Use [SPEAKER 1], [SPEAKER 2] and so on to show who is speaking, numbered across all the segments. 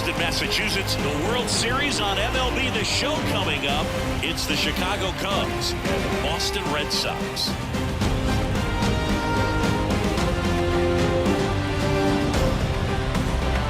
[SPEAKER 1] Boston, Massachusetts. The World Series on MLB The Show coming up. It's the Chicago Cubs and the Boston Red Sox.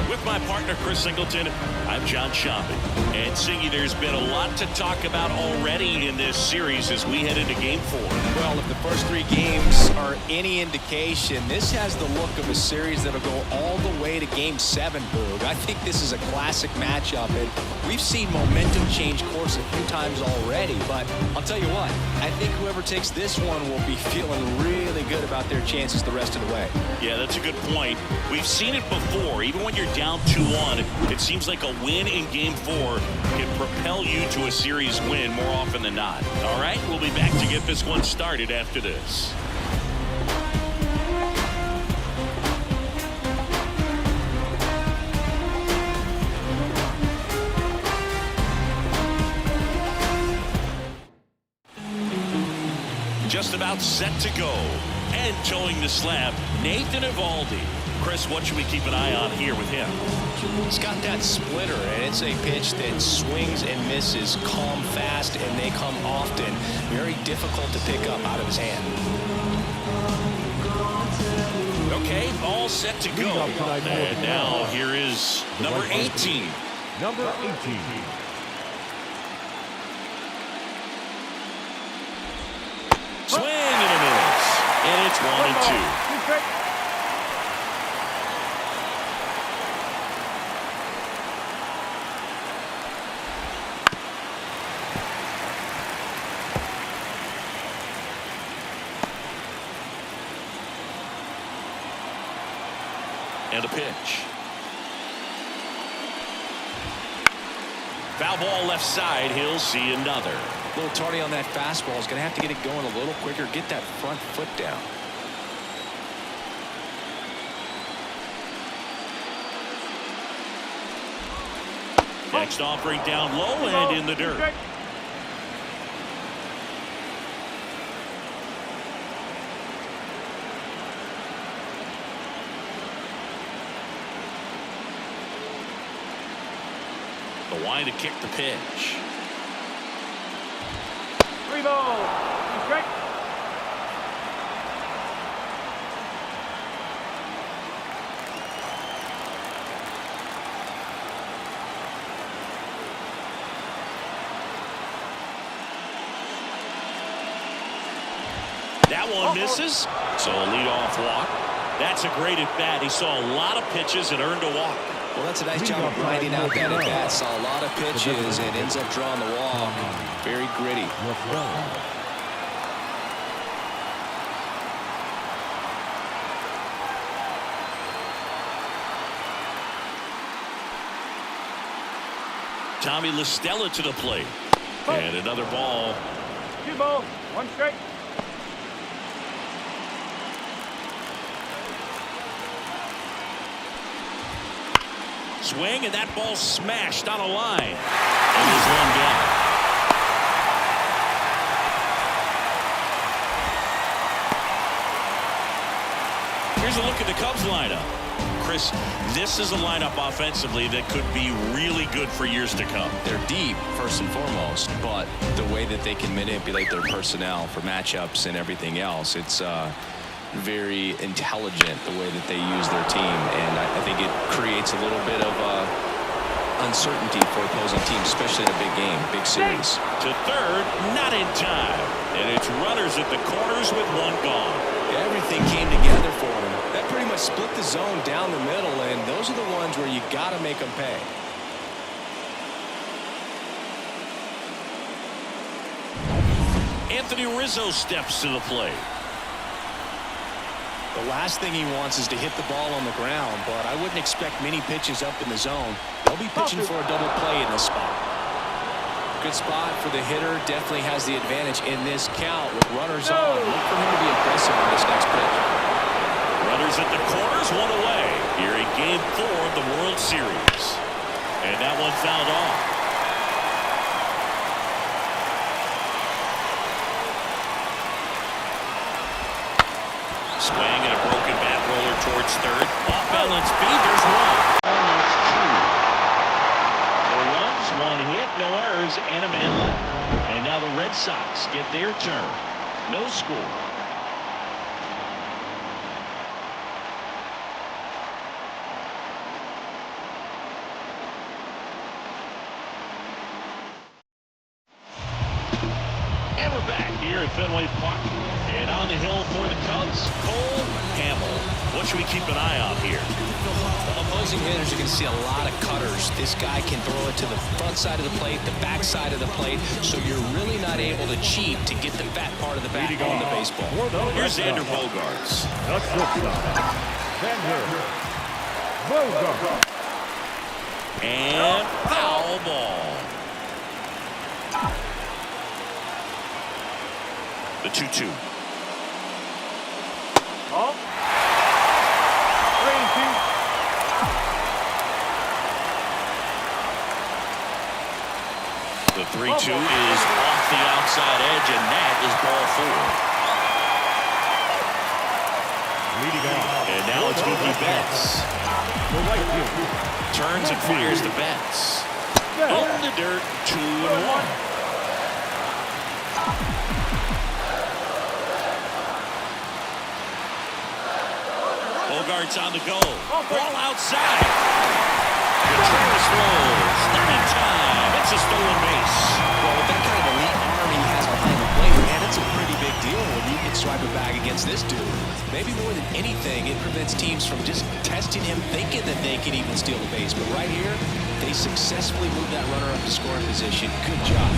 [SPEAKER 1] With my partner, Chris Singleton, I'm John Sciambi. And Siggy, there's been a lot to talk about already in this series as we head into Game 4.
[SPEAKER 2] Well, if the first 3 games are any indication, this has the look of a series that'll go all the way to Game 7, Boog. I think this is a classic matchup, and we've seen momentum change course a few times already. But I'll tell you what, I think whoever takes this one will be feeling really good about their chances the rest of the way.
[SPEAKER 1] Yeah, that's a good point. We've seen it before. Even when you're down 2-1, it seems like a win in Game 4 can propel you to a series win more often than not. All right, we'll be back to get this one started after this. Just about set to go. And towing the slab, Nathan Eovaldi. Chris, what should we keep an eye on here with him?
[SPEAKER 2] He's got that splitter, and it's a pitch that swings and misses, calm, fast, and they come often. Very difficult to pick up out of his hand.
[SPEAKER 1] Okay, all set to go. And now here is number 18.
[SPEAKER 3] Number 18.
[SPEAKER 1] Swing and a miss. And it's 1-2. And a pitch. Foul ball left side. He'll see another.
[SPEAKER 2] A little tardy on that fastball. He's going to have to get it going a little quicker. Get that front foot down.
[SPEAKER 1] Next offering down low and in the dirt. The line to kick the pitch.
[SPEAKER 3] 3 balls. Strike.
[SPEAKER 1] That one misses. So a leadoff walk. That's a great at bat. He saw a lot of pitches and earned a walk.
[SPEAKER 2] Well, that's a nice job of grinding out that at bat. Saw a lot of pitches and ends up drawing the walk. Very gritty.
[SPEAKER 1] Tommy La Stella to the plate. And another ball.
[SPEAKER 3] 2 balls. 1 strike.
[SPEAKER 1] Swing, and that ball smashed on a line. And there's one down. Here's a look at the Cubs lineup. Chris, this is a lineup offensively that could be really good for years to come.
[SPEAKER 2] They're deep, first and foremost, but the way that they can manipulate their personnel for matchups and everything else, it's very intelligent the way that they use their team, and I think it creates a little bit of uncertainty for opposing teams, especially in a big game, big series.
[SPEAKER 1] To third, not in time, and it's runners at the corners with one gone.
[SPEAKER 2] Everything came together for him. That pretty much split the zone down the middle, and those are the ones where you got to make them pay.
[SPEAKER 1] Anthony Rizzo steps to the plate.
[SPEAKER 2] The last thing he wants is to hit the ball on the ground, but I wouldn't expect many pitches up in the zone. They'll be pitching for a double play in this spot. Good spot for the hitter. Definitely has the advantage in this count with runners on. Look for him to be aggressive on this next pitch.
[SPEAKER 1] Runners at the corners, one away. Here in Game 4 of the World Series. And that one fouled off. Swing and a broken bat roller towards third. Off balance feed, there's one. and a man left. And now the Red Sox get their turn. No score. And we're back here at Fenway Park. And on the hill for the Cubs, Cole Hamels. What should we keep an eye on here?
[SPEAKER 2] Opposing hitters are going to see a lot of cutters. This guy can throw it to the front side of the plate, the back side of the plate, so you're really not able to cheat to get the fat part of the bat on the baseball.
[SPEAKER 1] Here's Xander Bogaerts.
[SPEAKER 3] The shortstop, Xander Bogaerts.
[SPEAKER 1] And foul ball. The 2-2.
[SPEAKER 3] Ball. 3-2.
[SPEAKER 1] The 3-2 is off the outside edge, and that is ball 4.
[SPEAKER 3] Leading off.
[SPEAKER 1] And now it's Mookie Betts.
[SPEAKER 3] The right field.
[SPEAKER 1] Turns and fires the Betts. In the dirt, 2-1. Bogaerts on the go. Ball outside. Contreras throws. Not in time. It's a stolen base.
[SPEAKER 2] Well, with that kind of elite arm he has behind the plate, man, it's a pretty big deal when you can swipe a bag against this dude. Maybe more than anything, it prevents teams from just testing him, thinking that they can even steal the base. But right here, they successfully moved that runner up to scoring position. Good job.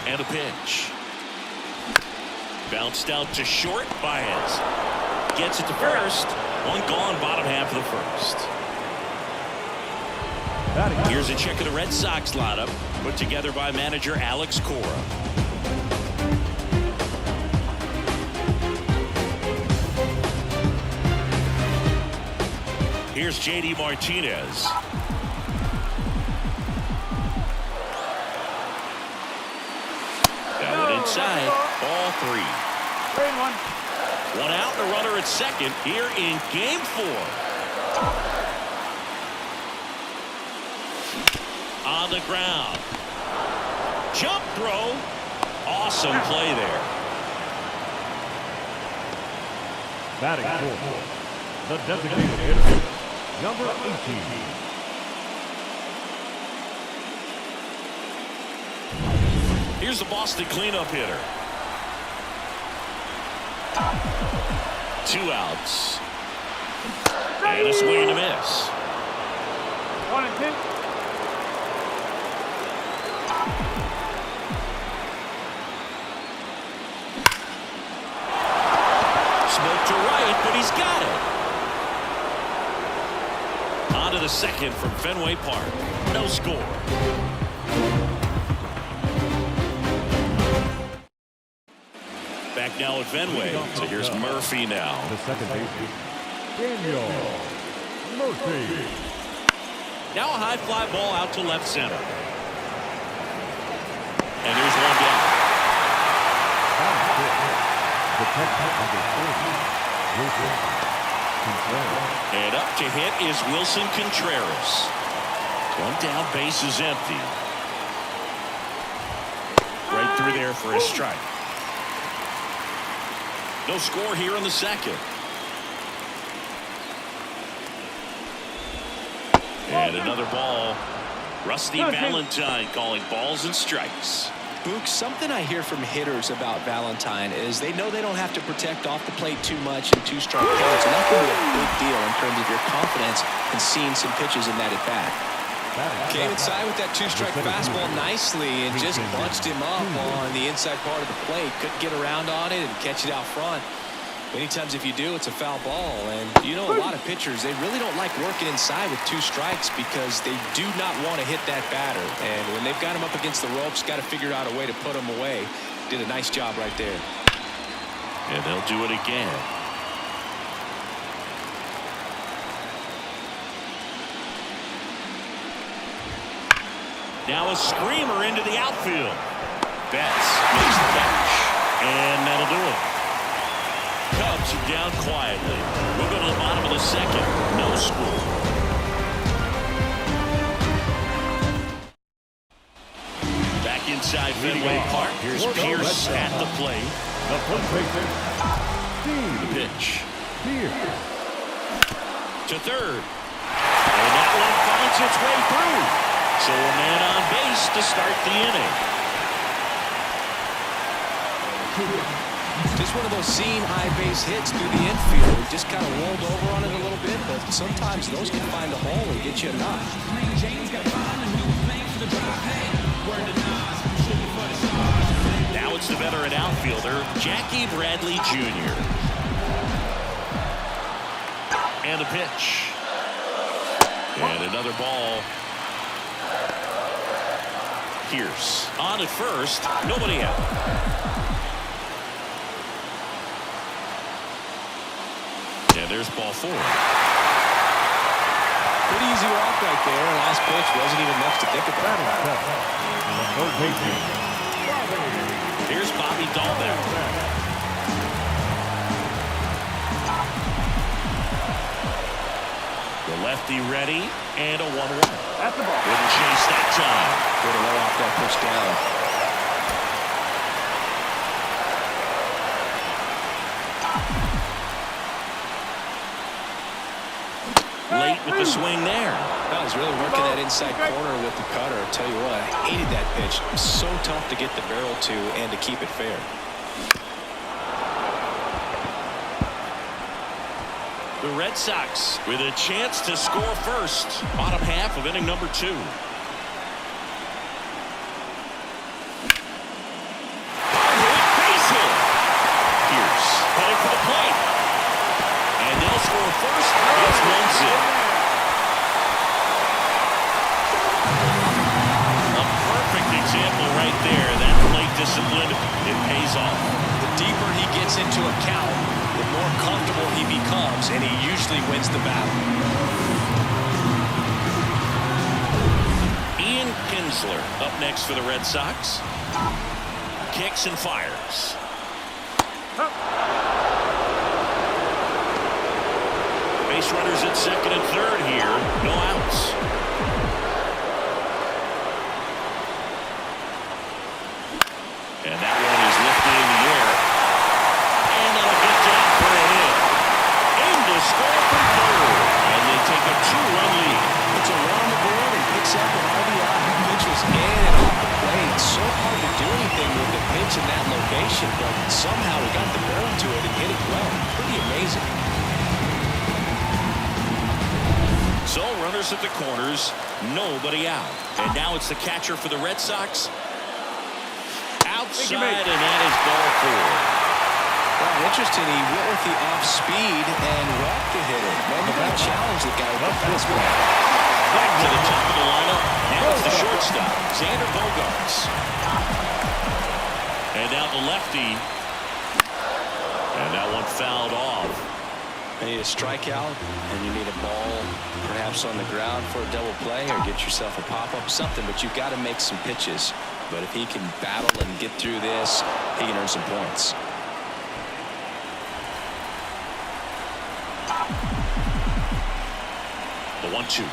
[SPEAKER 1] And a pitch. Bounced out to short. Baez gets it to first. One gone, bottom half of the first. Here's a check of the Red Sox lineup put together by manager Alex Cora. Here's J.D. Martinez. That one inside. Ball 3.
[SPEAKER 3] 3-1.
[SPEAKER 1] One out, the runner at second here in Game 4. On the ground. Jump throw. Awesome play there.
[SPEAKER 3] Batting fourth. The designated hitter, number 18.
[SPEAKER 1] Here's the Boston cleanup hitter. 2 outs. And a swing and a miss.
[SPEAKER 3] 1-2.
[SPEAKER 1] Smoke to right, but he's got it. On to the second from Fenway Park. No score. Back now at Fenway. So here's Murphy now.
[SPEAKER 3] The second baseman, Daniel Murphy.
[SPEAKER 1] Now a high fly ball out to left center. And here's one down.
[SPEAKER 3] The catcher, number 40, Wilson Contreras.
[SPEAKER 1] And up to hit is Wilson Contreras. One down, base is empty. Right through there for a strike. No score here in the second. And another ball. Rusty Valentine calling balls and strikes.
[SPEAKER 2] Boog, something I hear from hitters about Valentine is they know they don't have to protect off the plate too much in 2-strike counts, and that can be a big deal in terms of your confidence in seeing some pitches in that at bat. Came inside with that 2-strike fastball nicely and just bunched him up on the inside part of the plate. Couldn't get around on it and catch it out front. Many times if you do, it's a foul ball. And you know, a lot of pitchers, they really don't like working inside with 2 strikes because they do not want to hit that batter. And when they've got him up against the ropes, got to figure out a way to put him away. Did a nice job right there.
[SPEAKER 1] And they'll do it again. Now a screamer into the outfield. Betts makes the catch. And that'll do it. Cubs are down quietly. We'll go to the bottom of the second. No score. inside Fenway Park. Here's Pierce at the plate.
[SPEAKER 3] The first baseman,
[SPEAKER 1] The
[SPEAKER 3] Steve
[SPEAKER 1] pitch
[SPEAKER 3] Pierce.
[SPEAKER 1] to third. And that one finds its way through. So a man on base to start the inning.
[SPEAKER 2] Just one of those seam high base hits through the infield. He just kind of rolled over on it a little bit, but sometimes those can find a hole and get you a knock.
[SPEAKER 1] Now it's the veteran outfielder, Jackie Bradley Jr. And a pitch. And another ball. Pierce on at first. Nobody out. And there's ball 4.
[SPEAKER 2] Pretty easy walk right there. Last pitch wasn't even much to think about.
[SPEAKER 3] The third baseman,
[SPEAKER 1] Here's Bobby Dahlbeck. The lefty ready, and a 1-1.
[SPEAKER 3] That's the ball.
[SPEAKER 1] Wouldn't chase that time.
[SPEAKER 2] Way to lay off that pitch down.
[SPEAKER 1] Late with the swing there.
[SPEAKER 2] Well, he's really working that inside corner with the cutter. I'll tell you what, I hated that pitch. It was so tough to get the barrel to and to keep it fair.
[SPEAKER 1] The Red Sox with a chance to score first. Bottom half of inning number 2. Base hit. Pierce headed for the plate. And they'll score first. It's 1-0. A perfect example right there. That plate discipline, it pays off.
[SPEAKER 2] The deeper he gets into a count, the more comfortable he becomes, and he usually wins the battle.
[SPEAKER 1] Ian Kinsler up next for the Red Sox. Kicks and fires. Base runners at second and third here. No outs. And that one is lifted in the air. And that'll get down for a hit. Aim to score from third. And they take a 2-run lead.
[SPEAKER 2] It's a run on the board and picks up an RBI. He pitches in and off the plate. So hard to do anything with the pitch in that location, but somehow he got the barrel to it and hit it well. Pretty amazing.
[SPEAKER 1] So runners at the corners, nobody out. And now it's the catcher for the Red Sox. Outside, and that is ball 4.
[SPEAKER 2] Well, interesting. He went with the off speed and walked the hitter. Man, you got to challenge the guy with the fastball.
[SPEAKER 1] Back to the top of the lineup. Now it's the shortstop, Xander Bogaerts. And now the lefty. And that one fouled off.
[SPEAKER 2] You need a strikeout, and you need a ball perhaps on the ground for a double play or get yourself a pop-up, something, but you've got to make some pitches. But if he can battle and get through this, he can earn some points.
[SPEAKER 1] The 1-2.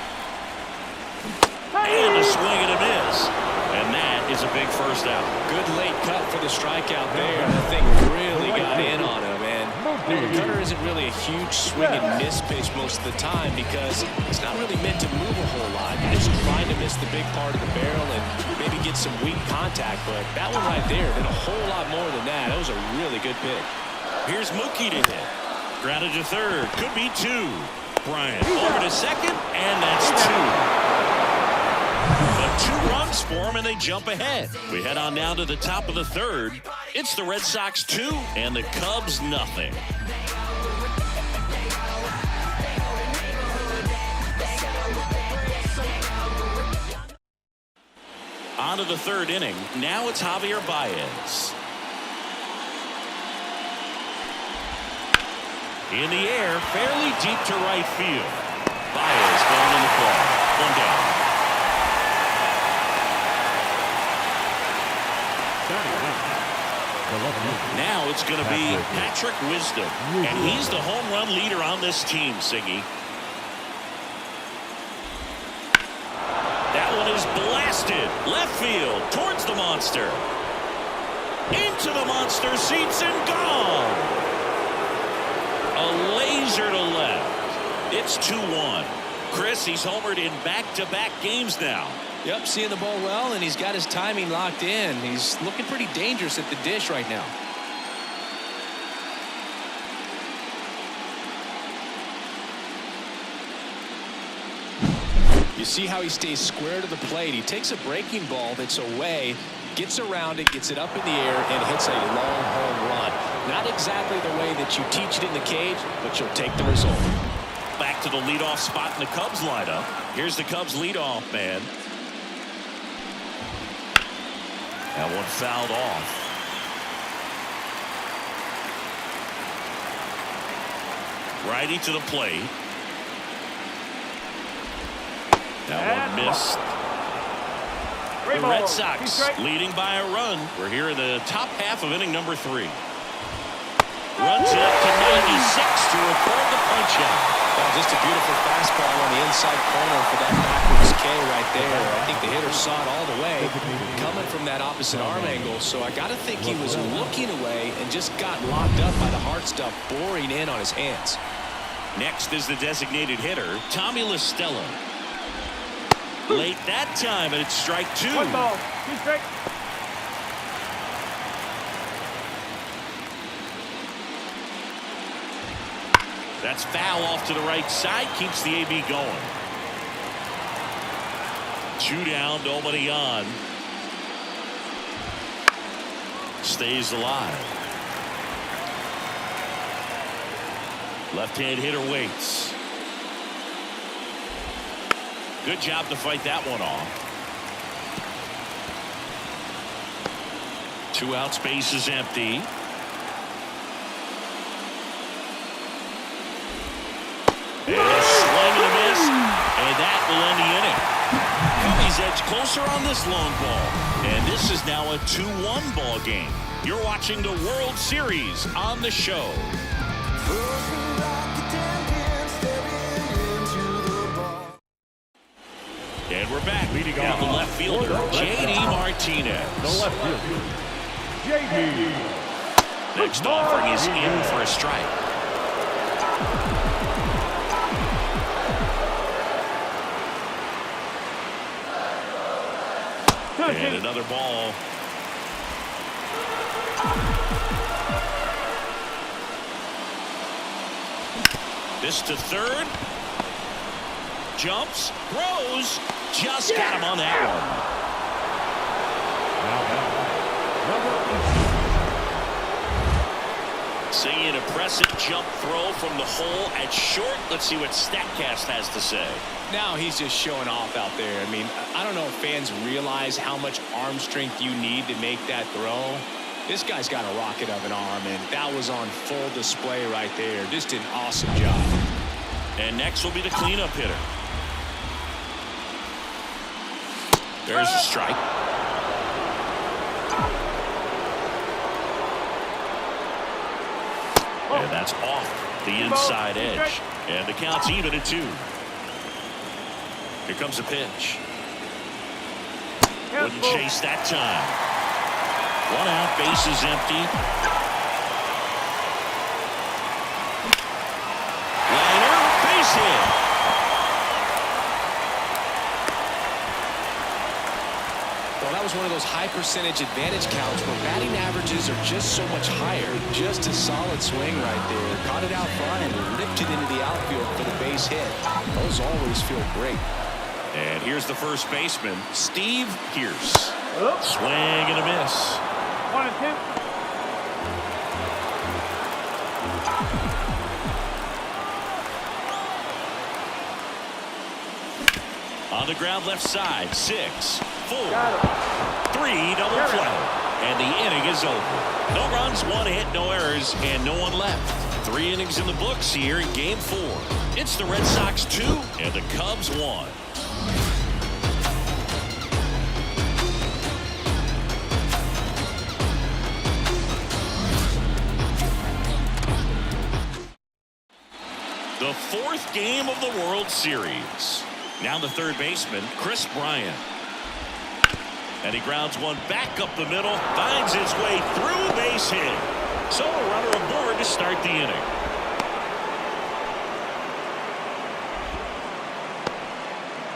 [SPEAKER 1] And a swing and a miss. And that is a big first out.
[SPEAKER 2] Good late cut for the strikeout there. That thing really got in on him, and the cutter isn't really a huge swing and miss pitch most of the time because it's not really meant to move a whole lot. You're just trying to miss the big part of the barrel and maybe get some weak contact, but that one right there did a whole lot more than that. That was a really good pick.
[SPEAKER 1] Here's Mookie to hit. Grounded to third. Could be 2. Bryant over to second, and that's 2. But 2 runs for him, and they jump ahead. We head on down to the top of the third. It's the Red Sox 2 and the Cubs nothing. On to the third inning. Now it's Javier Baez. In the air, fairly deep to right field. Baez going in the play. 1 down. Now it's going to be Patrick Wisdom, and he's the home run leader on this team, Siggy. That one is blasted Lifted. Left field. Towards the monster. Into the monster seats and gone. A laser to left. It's 2-1. Chris, he's homered in back-to-back games now.
[SPEAKER 2] Yep, seeing the ball well, and he's got his timing locked in. He's looking pretty dangerous at the dish right now. You see how he stays square to the plate. He takes a breaking ball that's away, gets around it, gets it up in the air, and hits a long home run. Not exactly the way that you teach it in the cage, but you'll take the result.
[SPEAKER 1] Back to the leadoff spot in the Cubs lineup. Here's the Cubs leadoff man. That one fouled off. Righty to the plate. That one missed. The Red Sox leading by a run. We're here in the top half of inning number 3. Runs it up to 96 to record the punch out.
[SPEAKER 2] Well, just a beautiful fastball on the inside corner for that backwards K right there. I think the hitter saw it all the way coming from that opposite arm angle. So I got to think he was looking away and just got locked up by the hard stuff boring in on his hands.
[SPEAKER 1] Next is the designated hitter, Tommy La Stella. Late that time, and it's strike 2.
[SPEAKER 3] 1 ball, 2 strikes.
[SPEAKER 1] That's foul off to the right side, keeps the AB going. 2 down, nobody on. Stays alive. Left-hand hitter waits. Good job to fight that one off. 2 outs, base is empty. And a swing and a miss, and that will end the inning. Cubbies edge closer on this long ball, and this is now a 2-1 ball game. You're watching the World Series on the show. And we're back.
[SPEAKER 3] Leading
[SPEAKER 1] down the
[SPEAKER 3] off.
[SPEAKER 1] left fielder, J.D. Martinez.
[SPEAKER 3] The left fielder, J.D.
[SPEAKER 1] Next offering is in for a strike. And another ball. This to third. Jumps, throws, just got him on that one. Seeing an impressive jump throw from the hole at short. Let's see what StatCast has to say.
[SPEAKER 2] Now he's just showing off out there. I mean, I don't know if fans realize how much arm strength you need to make that throw. This guy's got a rocket of an arm, and that was on full display right there. Just an awesome job.
[SPEAKER 1] And next will be the cleanup hitter. There's a strike. And that's off the inside edge. And the count's even at 2. Here comes a pitch. Wouldn't chase that time. 1 out, base is empty. Liner, base hit.
[SPEAKER 2] Well, that was one of those high percentage advantage counts where batting averages are just so much higher. Just a solid swing right there. Caught it out front and lifted into the outfield for the base hit. Those always feel great.
[SPEAKER 1] And here's the first baseman, Steve Pearce. Swing and a miss.
[SPEAKER 3] 1 and 2.
[SPEAKER 1] On the ground left side, 6, 4, 3, double play. And the inning is over. No runs, 1 hit, no errors, and no one left. 3 innings in the books here in Game 4. It's the Red Sox 2 and the Cubs 1. The 4th game of the World Series. Now the third baseman, Chris Bryant. And he grounds one back up the middle, finds his way through a base hit. So a runner aboard to start the inning.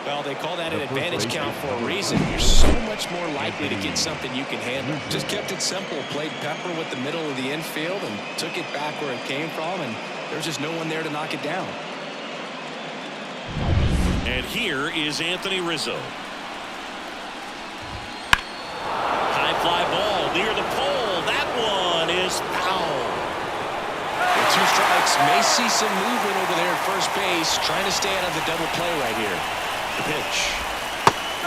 [SPEAKER 2] Well, they call that an advantage count for a reason. You're so much more likely to get something you can handle. Just kept it simple, played pepper with the middle of the infield and took it back where it came from, and there's just no one there to knock it down.
[SPEAKER 1] And here is Anthony Rizzo. High fly ball near the pole. That one is foul.
[SPEAKER 2] With 2 strikes, may see some movement over there at first base, trying to stay out of the double play right here.
[SPEAKER 1] The pitch.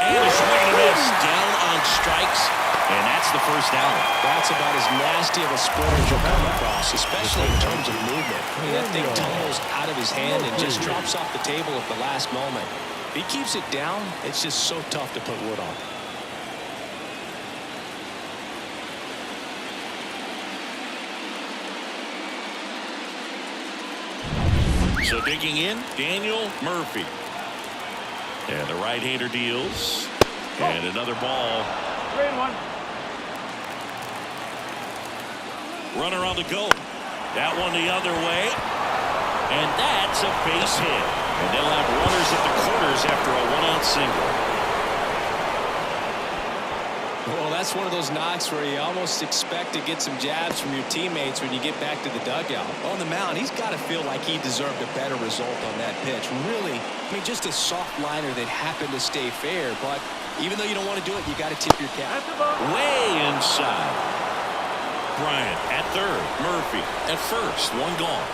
[SPEAKER 1] And a swing and a miss. Down on strikes. And that's the first out.
[SPEAKER 2] That's about as nasty of a split as you'll come across, especially in terms of movement. I mean, that thing tumbles out of his hand and just drops off the table at the last moment. If he keeps it down, it's just so tough to put wood on.
[SPEAKER 1] So digging in, Daniel Murphy. And the right-hander deals. And another ball.
[SPEAKER 3] 3-1.
[SPEAKER 1] Runner on the go. That one the other way. And that's a base hit. And they'll have runners at the corners after a 1-out single.
[SPEAKER 2] Well, that's one of those knocks where you almost expect to get some jabs from your teammates when you get back to the dugout. On the mound, he's got to feel like he deserved a better result on that pitch. Really, I mean, just a soft liner that happened to stay fair. But even though you don't want to do it, you got to tip your cap.
[SPEAKER 1] Way inside. Bryant at third. Murphy at first. One gone.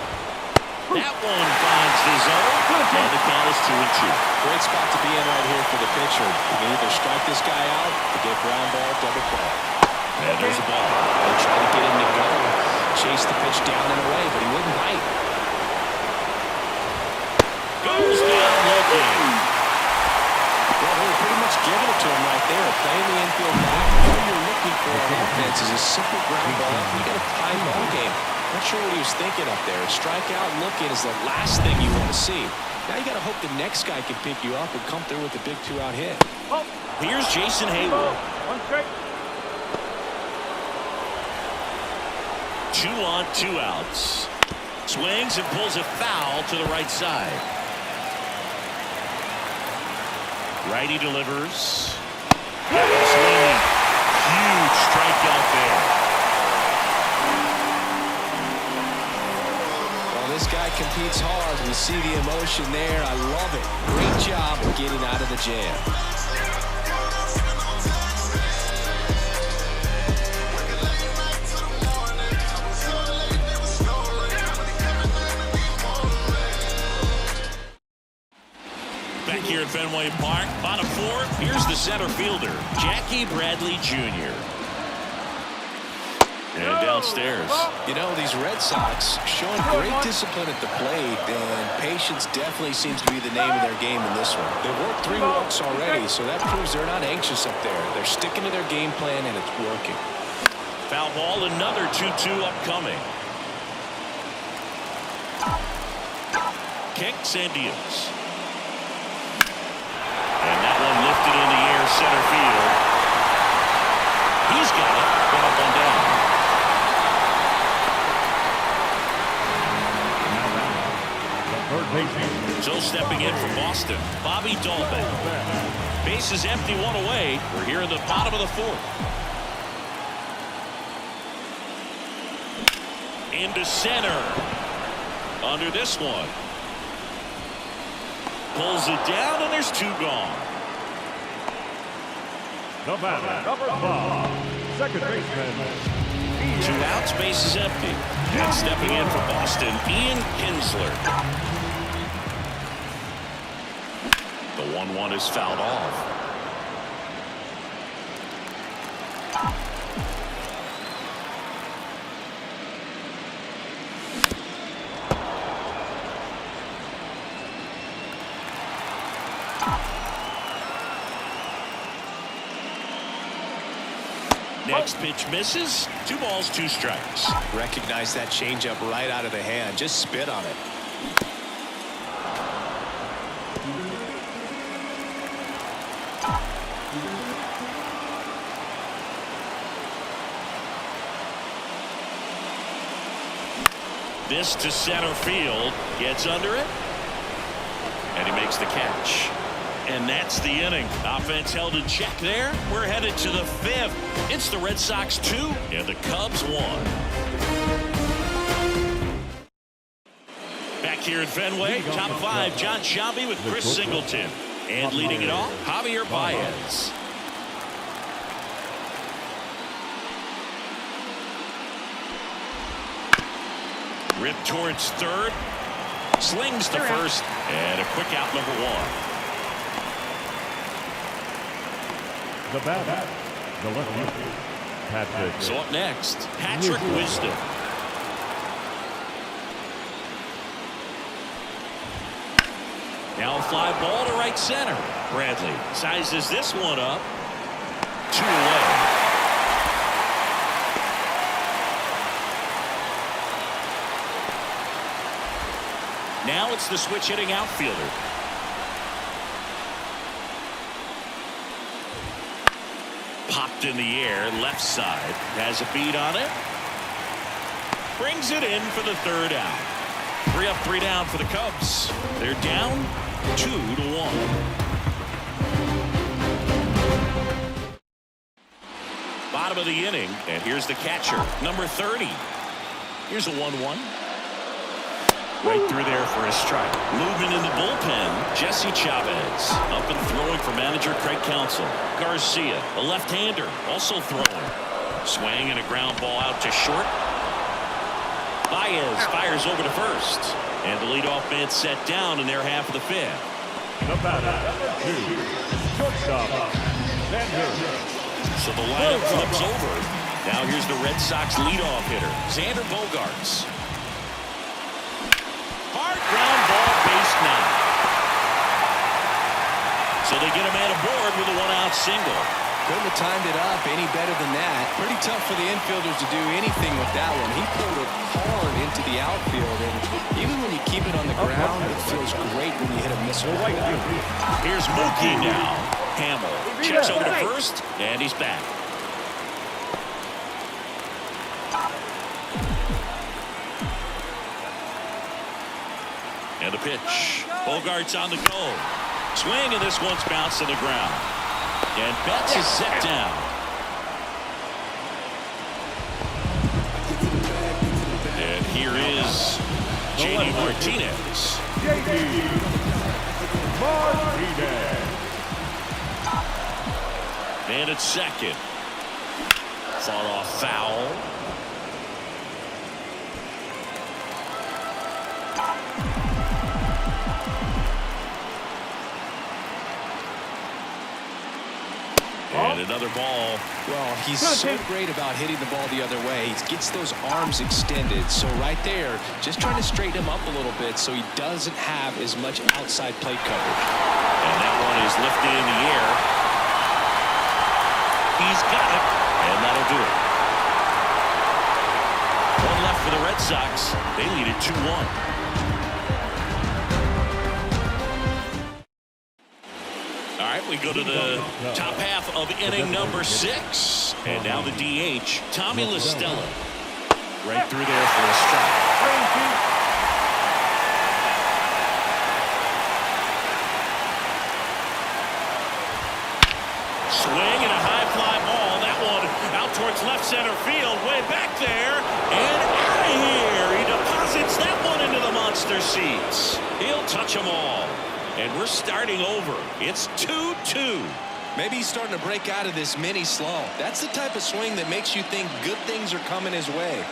[SPEAKER 1] That one finds the zone. And the count is 2-2.
[SPEAKER 2] Great spot to be in right here for the pitcher. You can either strike this guy out or get ground ball, double play.
[SPEAKER 1] And there's a ball.
[SPEAKER 2] They try to get him to go, chase the pitch down and away, but he wouldn't bite.
[SPEAKER 1] Goes down looking.
[SPEAKER 2] Well, they were pretty much giving it to him right there, playing the infield back. All you're looking for on offense is a simple ground ball. You got a tie ball game. Not sure what he was thinking up there. Strikeout looking is the last thing you want to see. Now you got to hope the next guy can pick you up and come through with a big 2-out hit.
[SPEAKER 1] Here's Jason Hayward.
[SPEAKER 3] 1 strike.
[SPEAKER 1] 2 on, 2 outs. Swings and pulls a foul to the right side. Righty delivers. Swinging. Huge strikeout there.
[SPEAKER 2] This guy competes hard. We see the emotion there. I love it. Great job of getting out of the jam.
[SPEAKER 1] Back here at Fenway Park, bottom 4, here's the center fielder, Jackie Bradley Jr. And downstairs.
[SPEAKER 2] You know, these Red Sox showing great discipline at the plate, and patience definitely seems to be the name of their game in this one. They've worked 3 walks already, so that proves they're not anxious up there. They're sticking to their game plan, and it's working.
[SPEAKER 1] Foul ball, another 2-2 upcoming. Kicks and deals. And that one lifted in the air, center field. He's got it, one up and down. So stepping in for Boston, Bobby Dalbec. Bases empty, 1 away. We're here in the bottom of the 4th. Into center. Under this one. Pulls it down, and there's 2 gone.
[SPEAKER 3] The batter, number 5, second baseman.
[SPEAKER 1] 2 outs, bases empty. And stepping in for Boston, Ian Kinsler. The 1-1 is fouled off. Next pitch misses. 2 balls, 2 strikes.
[SPEAKER 2] Recognize that changeup right out of the hand. Just spit on it.
[SPEAKER 1] This to center field. Gets under it. And he makes the catch. And that's the inning. Offense held in check there. We're headed to the 5th. It's the Red Sox 2 and the Cubs 1. Back here at Fenway, top 5, John Shelby with Chris Singleton. And leading it off, Javier Baez. Ripped towards third. Slings to first. And a quick out, number 1.
[SPEAKER 3] The batter, the left-hander, Patrick.
[SPEAKER 1] So up next, Patrick Wisdom. Now a fly ball to right center. Bradley sizes this one up. 2 away. Now it's the switch hitting outfielder. Popped in the air, left side. Has a beat on it. Brings it in for the 3rd out. 3 up, 3 down for the Cubs. They're down 2-1. Bottom of the inning, and here's the catcher, number 30. Here's a 1-1. Right through there for a strike. Movement in the bullpen. Jesse Chavez up and throwing for manager Craig Counsell. Garcia, a left-hander, also throwing. Swing and a ground ball out to short. Baez fires over to first. And the leadoff man set down in their half of the 5th.
[SPEAKER 3] The batter, number 2, shortstop, Xander.
[SPEAKER 1] So the lineup flips over. Now here's the Red Sox leadoff hitter, Xander Bogaerts. Hard ground ball, base 9. So they get a man aboard with a 1-out single.
[SPEAKER 2] Couldn't have timed it up any better than that. Pretty tough for the infielders to do anything with that one. He pulled it hard into the outfield, and even when you keep it on the ground, it feels great when you hit a missile like that.
[SPEAKER 1] Here's Mookie now. Hamill checks over to first, and he's back. And the pitch. Bogaerts on the go. Swing, and this one's bounced to the ground. And Betts is set down. And here is J.D. Martinez.
[SPEAKER 3] J.D. Martinez.
[SPEAKER 1] And at second. Fought off foul. And another ball.
[SPEAKER 2] Well, he's so great about hitting the ball the other way. He gets those arms extended. So right there, just trying to straighten him up a little bit so he doesn't have as much outside plate coverage.
[SPEAKER 1] And that one is lifted in the air. He's got it, and that'll do it. One left for the Red Sox. They lead it 2-1. We go to the top half of inning number 6. And now the DH, Tommy La Stella. Right through there for a strike. Swing and a high fly ball. That one out towards left center field. Way back there. And out of here. He deposits that one into the monster seats. He'll touch them all. And we're starting over. It's 2-2.
[SPEAKER 2] Maybe he's starting to break out of this mini slump. That's the type of swing that makes you think good things are coming his way.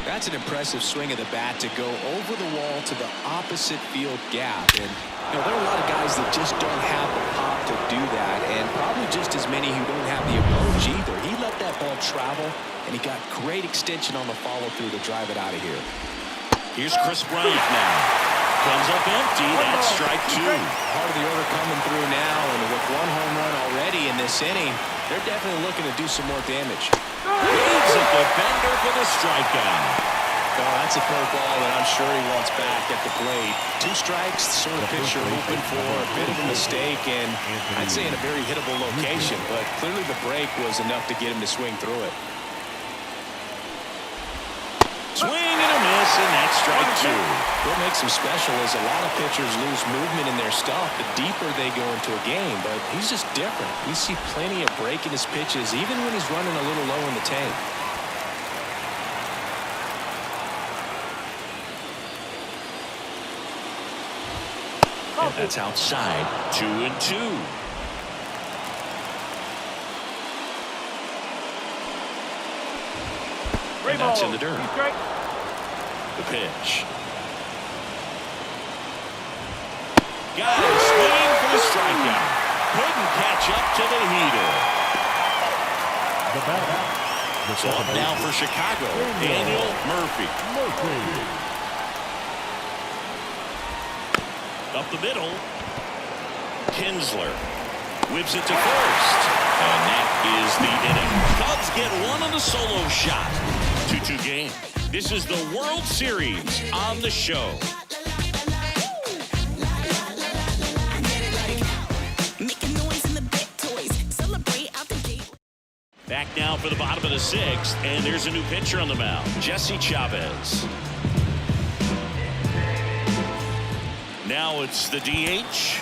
[SPEAKER 2] That's an impressive swing of the bat to go over the wall to the opposite field gap. And you know, there are a lot of guys that just don't have the pop to do that, and probably just as many who don't have the approach either. He let that ball travel, and he got great extension on the follow-through to drive it out of here.
[SPEAKER 1] Here's Chris Bryant now. Comes up empty. That's strike 2.
[SPEAKER 2] Part of the order coming through now, and with 1 home run already in this inning, they're definitely looking to do some more damage.
[SPEAKER 1] Leads a defender for the strikeout.
[SPEAKER 2] Oh, that's a curveball that I'm sure he wants back at the plate. 2 strikes, sort of pitcher hoping for a bit of a mistake, and I'd say in a very hittable location, but clearly the break was enough to get him to swing through it.
[SPEAKER 1] Swing and a miss, and that's strike 2.
[SPEAKER 2] What makes him special is a lot of pitchers lose movement in their stuff the deeper they go into a game, but he's just different. We see plenty of breaking his pitches, even when he's running a little low in the tank.
[SPEAKER 1] And that's outside. 2-2. And that's in the dirt. The pitch. Got him swinging for the strikeout. Couldn't catch up to the heater.
[SPEAKER 3] The batter.
[SPEAKER 1] So up now for Chicago, Daniel Murphy. Up the middle. Kinsler whips it to first. And that is the inning. Cubs get one on the solo shot. 2-2 game. This is the World Series on the show. Back now for the bottom of the 6th, and there's a new pitcher on the mound, Jesse Chavez. Now it's the DH.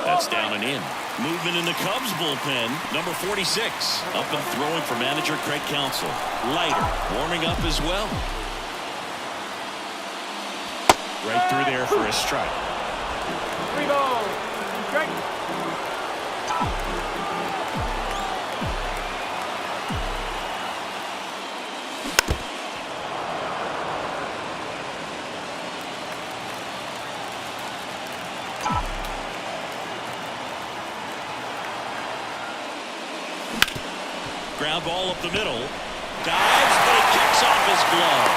[SPEAKER 1] That's down and in. Movement in the Cubs bullpen. Number 46 up and throwing for manager Craig Counsell. Leiter warming up as well. Right through there for a strike.
[SPEAKER 3] 3 balls. Strike.
[SPEAKER 1] Ground ball up the middle. Dives, but it kicks off his glove.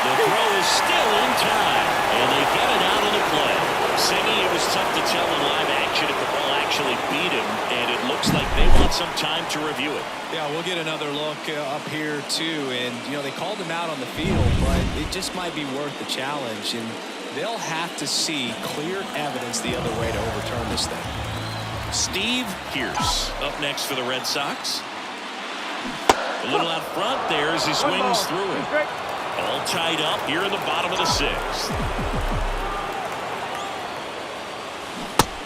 [SPEAKER 1] The throw is still in time, and they get it out of the play. Singy, it was tough to tell in live action if the ball actually beat him, and it looks like they want some time to review it.
[SPEAKER 2] Yeah, we'll get another look up here, too. And, you know, they called him out on the field, but it just might be worth the challenge. And they'll have to see clear evidence the other way to overturn this thing.
[SPEAKER 1] Steve Pearce up next for the Red Sox. A little out front there as he swings through it. All tied up here in the bottom of the 6th.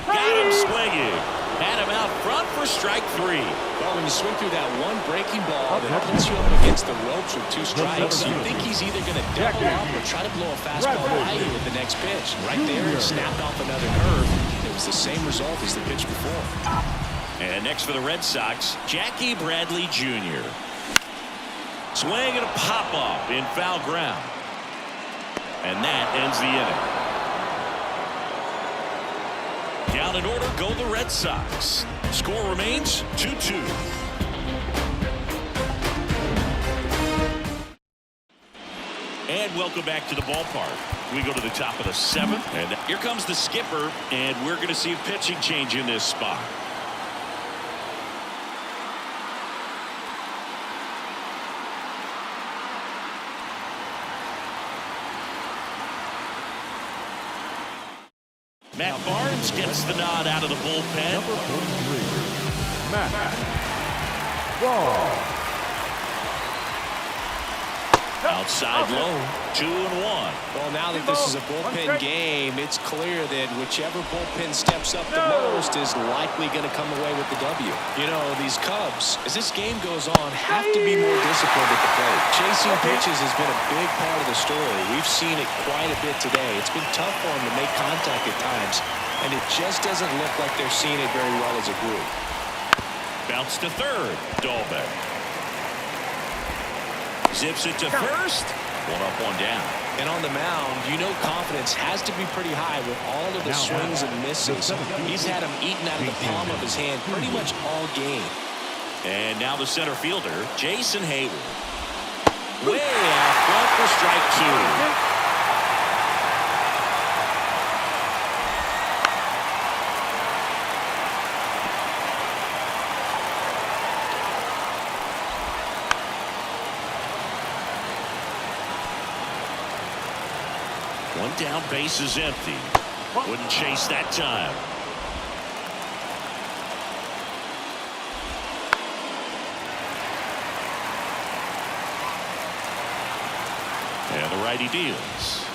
[SPEAKER 1] Got him swinging. Had him out front for strike 3.
[SPEAKER 2] Well, when you swing through that one breaking ball that puts you up against the ropes with 2 strikes, you think he's either going to double up or try to blow a fastball by you with the next pitch. Right there, he snapped off another nerve. It was the same result as the pitch before.
[SPEAKER 1] And next for the Red Sox, Jackie Bradley Jr. Swing and a pop-up in foul ground. And that ends the inning. Down in order go the Red Sox. Score remains 2-2. And welcome back to the ballpark. We go to the top of the 7th, and here comes the skipper, and we're going to see a pitching change in this spot. Matt Barnes gets the nod out of the bullpen.
[SPEAKER 3] Number 43, Matt Barnes.
[SPEAKER 1] Outside low, 2-1.
[SPEAKER 2] Well, now that this is a bullpen game, it's clear that whichever bullpen steps up the most is likely going to come away with the W. You know, these Cubs, as this game goes on, have to be more disciplined at the plate. Chasing pitches has been a big part of the story. We've seen it quite a bit today. It's been tough for them to make contact at times, and it just doesn't look like they're seeing it very well as a group.
[SPEAKER 1] Bounce to third, Dahlbeck. Zips it to first. 1 up, 1 down.
[SPEAKER 2] And on the mound, you know confidence has to be pretty high with all of the swings and misses. He's had them eaten out of the palm of his hand pretty much all game.
[SPEAKER 1] And now the center fielder, Jason Hayward. Way out front for strike 2. One down, base is empty. Wouldn't chase that time. And the righty deals.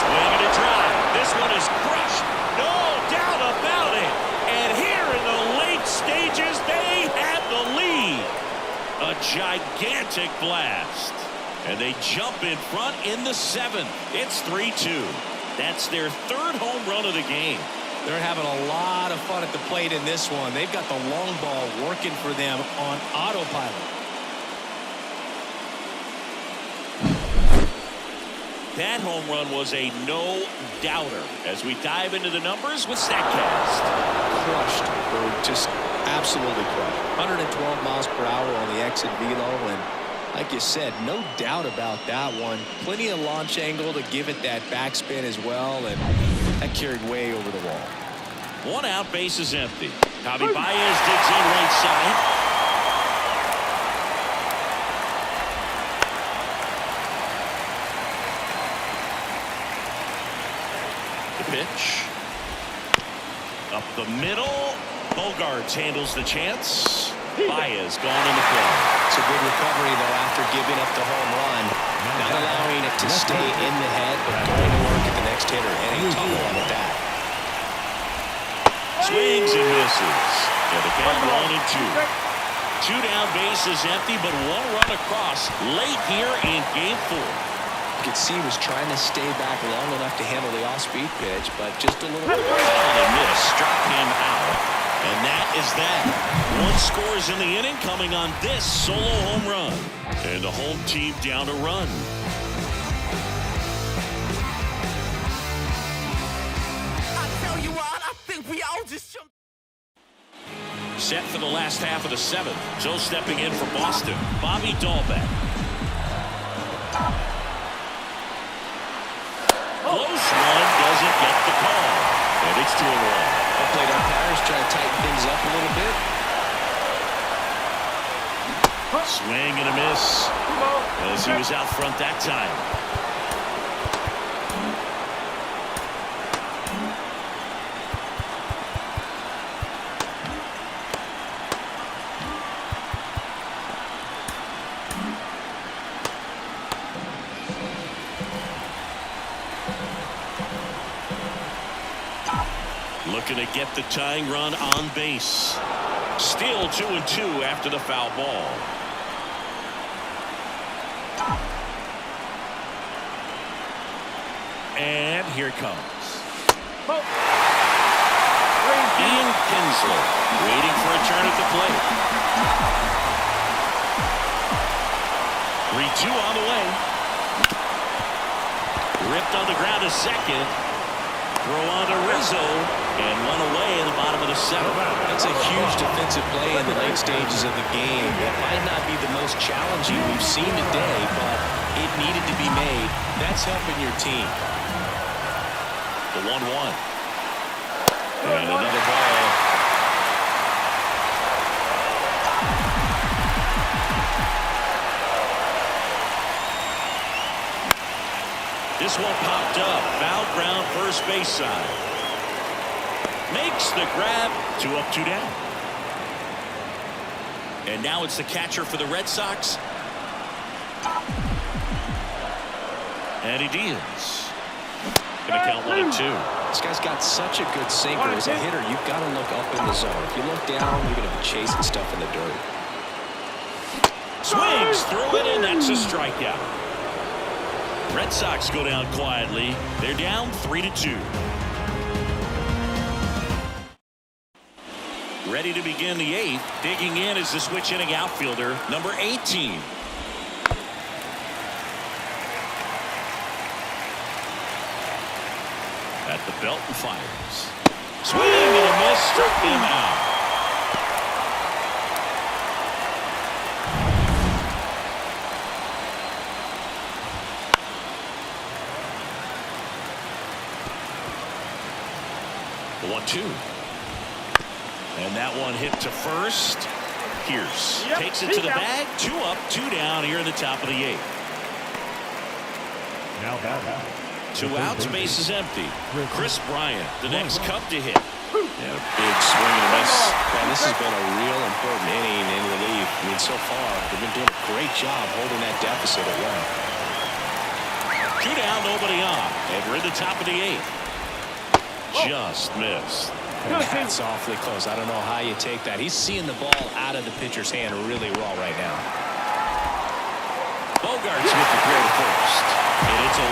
[SPEAKER 1] Swing and a drive. This one is crushed. No doubt about it. And here in the late stages, they have the lead. A gigantic blast. And they jump in front in the 7th. It's 3-2. That's their 3rd home run of the game.
[SPEAKER 2] They're having a lot of fun at the plate in this one. They've got the long ball working for them on autopilot.
[SPEAKER 1] That home run was a no-doubter. As we dive into the numbers with StatCast.
[SPEAKER 2] Crushed, or just absolutely crushed. 112 miles per hour on the exit velo, and like you said, no doubt about that one. Plenty of launch angle to give it that backspin as well, and that carried way over the wall.
[SPEAKER 1] One out, base is empty. Javi Baez digs in right side. Pitch up the middle. Bogarts handles the chance. Baez going in the play.
[SPEAKER 2] It's a good recovery though after giving up the home run, not allowing it to stay in the head, but going to work at the next hitter, and a tough one at that.
[SPEAKER 1] Swings and misses. And the count 1-2. 2 down, base is empty, but 1 run across late here in Game 4.
[SPEAKER 2] You could see he was trying to stay back long enough to handle the off-speed pitch, but just a little bit.
[SPEAKER 1] The miss struck him out. And that is that. 1 scores in the inning coming on this solo home run. And the home team down to run.
[SPEAKER 4] I tell you what, I think we all just jumped.
[SPEAKER 1] Set for the last half of the 7th. So stepping in for Boston, Bobby Dahlbeck. Close one, doesn't get the call. And it's 2-1.
[SPEAKER 2] Plate umpires trying to tighten things up a little bit.
[SPEAKER 1] Swing and a miss. As he was out front that time. Looking to get the tying run on base. Still 2-2 after the foul ball. And here it comes. Ian Kinsler waiting for a turn at the plate. 3-2 on the way. Ripped on the ground to second. Throw on to Rizzo, and 1 away in the bottom of the 7th.
[SPEAKER 2] That's a huge defensive play in the late stages of the game. It might not be the most challenging we've seen today, but it needed to be made. That's helping your team.
[SPEAKER 1] The 1-1. And another ball. This one popped up. Foul ground, first base side. Makes the grab. 2 up, 2 down. And now it's the catcher for the Red Sox. And he deals. Gonna count 1-2.
[SPEAKER 2] This guy's got such a good sinker. As a hitter, you've got to look up in the zone. If you look down, you're going to be chasing stuff in the dirt.
[SPEAKER 1] Swings through it, and that's a strikeout. Red Sox go down quietly. They're down 3-2. Ready to begin the 8th. Digging in is the switch hitting outfielder, number 18. At the belt and fires. Swing and a miss, struck him out. The 1-2. And that one hit to first. Pierce takes it to the bag. 2 up, 2 down here in the top of the 8th.
[SPEAKER 3] Now batting,
[SPEAKER 1] Two outs, base is empty. Chris Bryant, the next Cub to hit. And a big swing and a miss.
[SPEAKER 2] Man, this has been a real important inning in relief. I mean, so far, they've been doing a great job holding that deficit at one.
[SPEAKER 1] Two down, nobody on. And we're in the top of the eighth. Just missed.
[SPEAKER 2] That's awfully close. I don't know how you take that. He's seeing the ball out of the pitcher's hand really well right now.
[SPEAKER 1] Bogarts with the throw to first. And it's a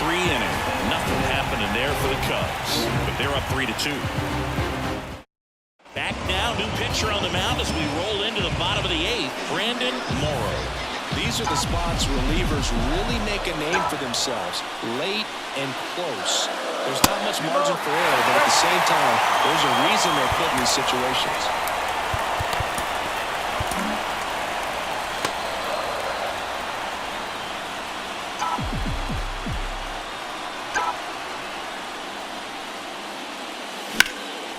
[SPEAKER 1] 1-2-3 inning. Nothing happening there for the Cubs. But they're up 3-2. Back now, new pitcher on the mound as we roll into the bottom of the eighth. Brandon Morrow.
[SPEAKER 2] These are the spots relievers really make a name for themselves. Late and close. There's not much margin for error, but at the same time, there's a reason they're put in these situations.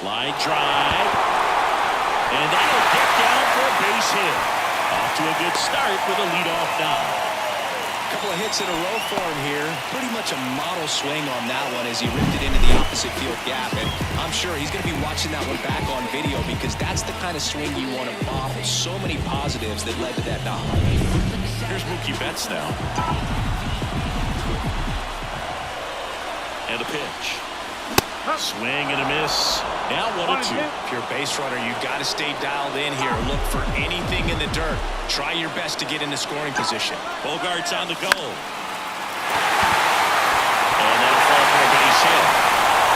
[SPEAKER 1] Line drive. And that'll get down for a base hit. Off to a good start with a leadoff dive.
[SPEAKER 2] A couple of hits in a row for him here. Pretty much a model swing on that one as he ripped it into the opposite field gap. And I'm sure he's going to be watching that one back on video because that's the kind of swing you want to pop with so many positives that led to that knock.
[SPEAKER 1] Here's Mookie Betts now. And a pitch. Swing and a miss. Now 1-2.
[SPEAKER 2] If you're a base runner, you've got to stay dialed in here. Look for anything in the dirt. Try your best to get into scoring position.
[SPEAKER 1] Bogarts on the go. And that'll fall for a base hit.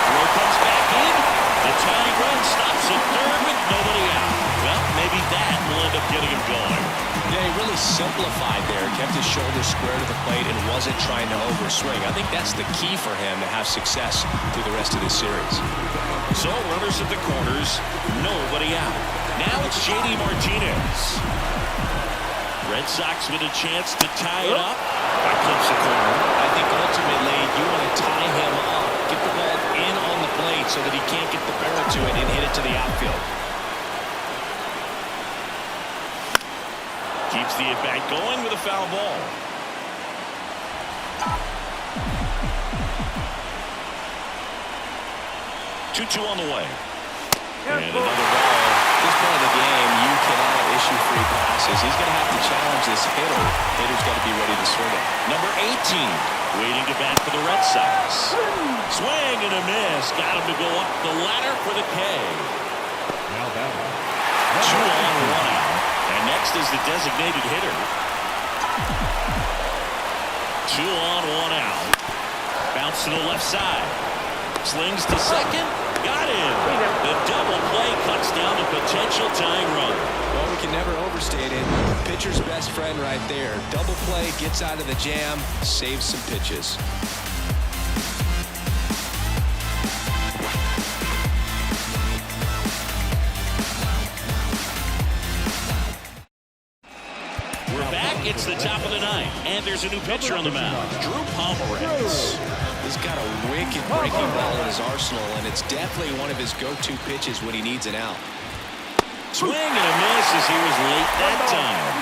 [SPEAKER 1] Throw comes back in. The tying run stops at third with nobody out. Well, maybe that will end up getting him going.
[SPEAKER 2] Yeah, he really simplified there. Kept his shoulders square to the plate and wasn't trying to overswing. I think that's the key for him to have success through the rest of this series.
[SPEAKER 1] So runners at the corners, nobody out. Now it's JD Martinez. Red Sox with a chance to tie it up. That clips the corner.
[SPEAKER 2] I think ultimately you want to tie him up, get the ball in on the plate so that he can't get the barrel to it and hit it to the outfield.
[SPEAKER 1] Keeps the at-bat going with a foul ball. Two on the way. And another ball.
[SPEAKER 2] At this point of the game, you cannot issue free passes. He's going to have to challenge this hitter. Hitter's got to be ready to swing it.
[SPEAKER 1] Number 18 waiting to bat for the Red Sox. Swing and a miss. Got him to go up the ladder for the K.
[SPEAKER 3] Now batting.
[SPEAKER 1] 2 on, 1 out. And next is the designated hitter. 2 on, 1 out. Bounce to the left side. Slings to second. Got him. The double play cuts down the potential tying run.
[SPEAKER 2] Well, we can never overstate it. Pitcher's best friend right there. Double play, gets out of the jam, saves some pitches.
[SPEAKER 1] We're back. It's the top of the ninth. And there's a new pitcher on the mound. Drew Pomeranz.
[SPEAKER 2] He's got a wicked breaking ball in his arsenal, and it's definitely one of his go-to pitches when he needs an out.
[SPEAKER 1] Swing and a miss as he was late that time.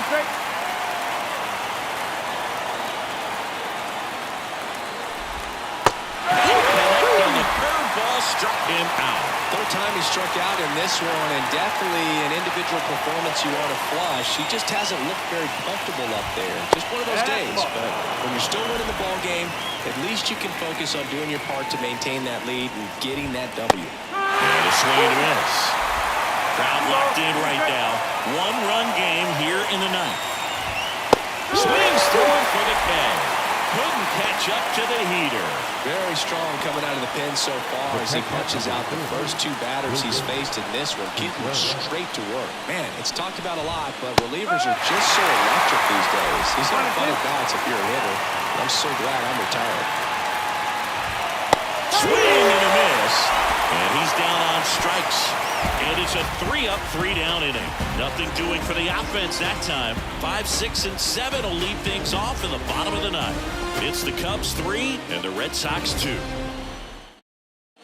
[SPEAKER 1] And the curveball struck him out.
[SPEAKER 2] Third time he struck out in this one, and definitely an individual performance you want to flush. He just hasn't looked very comfortable up there. Just one of those days. But when you're still winning the ball game, at least you can focus on doing your part to maintain that lead and getting that W.
[SPEAKER 1] And a swing and a miss. Crowd locked in right now. 1-run game here in the ninth. Swings through it for the K. Couldn't catch up to the heater.
[SPEAKER 2] Very strong coming out of the pen so far as he punches out the first 2 batters he's faced in this one. Keeping straight to work. Man, it's talked about a lot, but relievers are just so electric these days. These aren't fun at bats if you're a hitter. I'm so glad I'm retired.
[SPEAKER 1] Swing and a miss. And he's down on strikes. And it's a 3-up, 3-down inning. Nothing doing for the offense that time. 5, 6, and 7 will lead things off in the bottom of the ninth. It's the Cubs 3 and the Red Sox 2.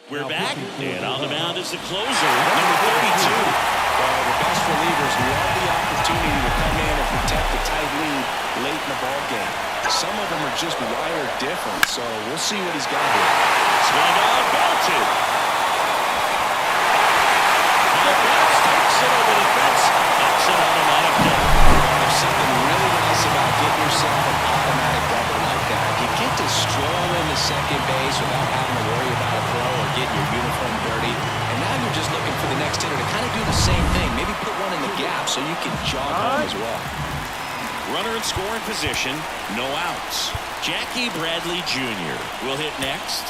[SPEAKER 1] We're back, and on the mound is the closer, number 32.
[SPEAKER 2] Well, the best relievers love the opportunity to come in and protect a tight lead late in the ball game. Some of them are just wired different, so we'll see what he's got here.
[SPEAKER 1] Swing on, ball two. Now Betts takes it over the fence. That's an automatic double.
[SPEAKER 2] There's something really nice about getting yourself an automatic double like that. You get to stroll into second base without having to worry about a throw or getting your uniform dirty. And now you're just looking for the next hitter to kind of do the same thing. Maybe put one in the gap so you can jog home as well.
[SPEAKER 1] Runner in scoring position, no outs. Jackie Bradley Jr. will hit next.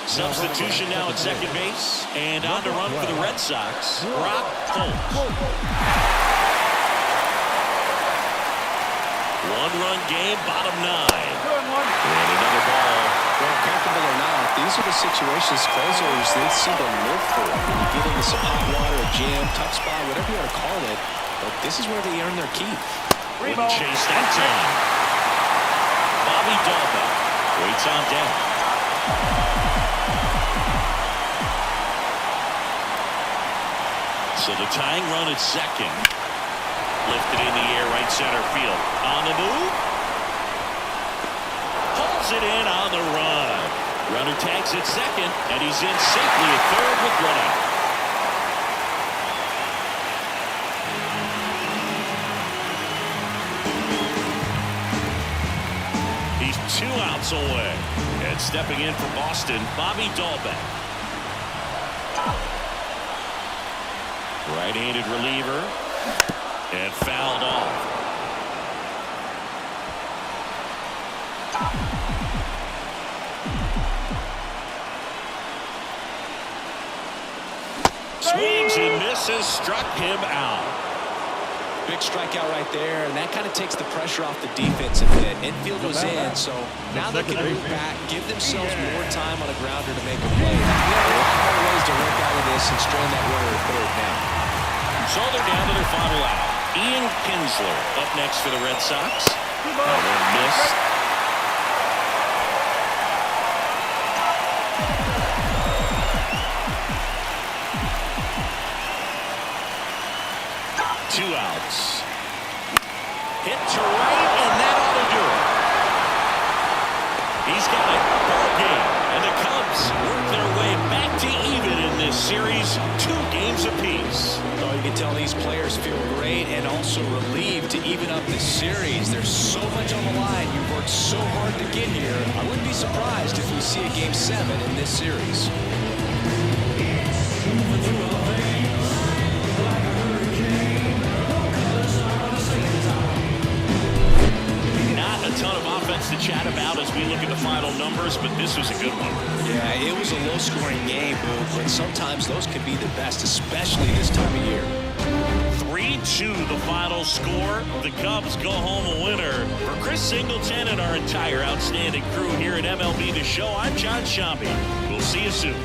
[SPEAKER 1] Substitution now at second base, and on to run for the Red Sox, Brock Holt. One-run game, bottom 9. And another ball.
[SPEAKER 2] Well, comfortable or not, these are the situations closers they seem to live for. When you get into some hot water, a jam, tough spot, whatever you want to call it, but this is where they earn their keep.
[SPEAKER 1] Wouldn't chase that time. Bobby Dalbec waits on deck. So the tying run at second. Lifted in the air, right center field. On the move. Holds it in on the run. Runner tags at second, and he's in safely at third with one out. He's 2 outs away. And stepping in for Boston, Bobby Dalbec. Right-handed reliever, and fouled off. Swings and misses, struck him out.
[SPEAKER 2] Big strikeout right there, and that kind of takes the pressure off the defense a bit. Infield was in, so now they can move back, give themselves more time on a grounder to make a play. We have a lot more ways to work out of this and strain that runner to third now.
[SPEAKER 1] So they're down to their final out. Ian Kinsler up next for the Red Sox. Another miss. Two outs. Hit to right, and that ought to do it. He's got it. Ball game. And the Cubs work their way back to even in this series. 2 games apiece.
[SPEAKER 2] So you can tell these players feel great and also relieved to even up this series. There's so much on the line. You've worked so hard to get here. I wouldn't be surprised if we see a Game 7 in this series.
[SPEAKER 1] Not a ton of offense to chat about as we look at the final numbers, but this was a good one.
[SPEAKER 2] Yeah, it was a low-scoring game, but sometimes those can be the best, especially this time of year.
[SPEAKER 1] 3-2 the final score. The Cubs go home a winner. For Chris Singleton and our entire outstanding crew here at MLB The Show, I'm John Sciambi. We'll see you soon.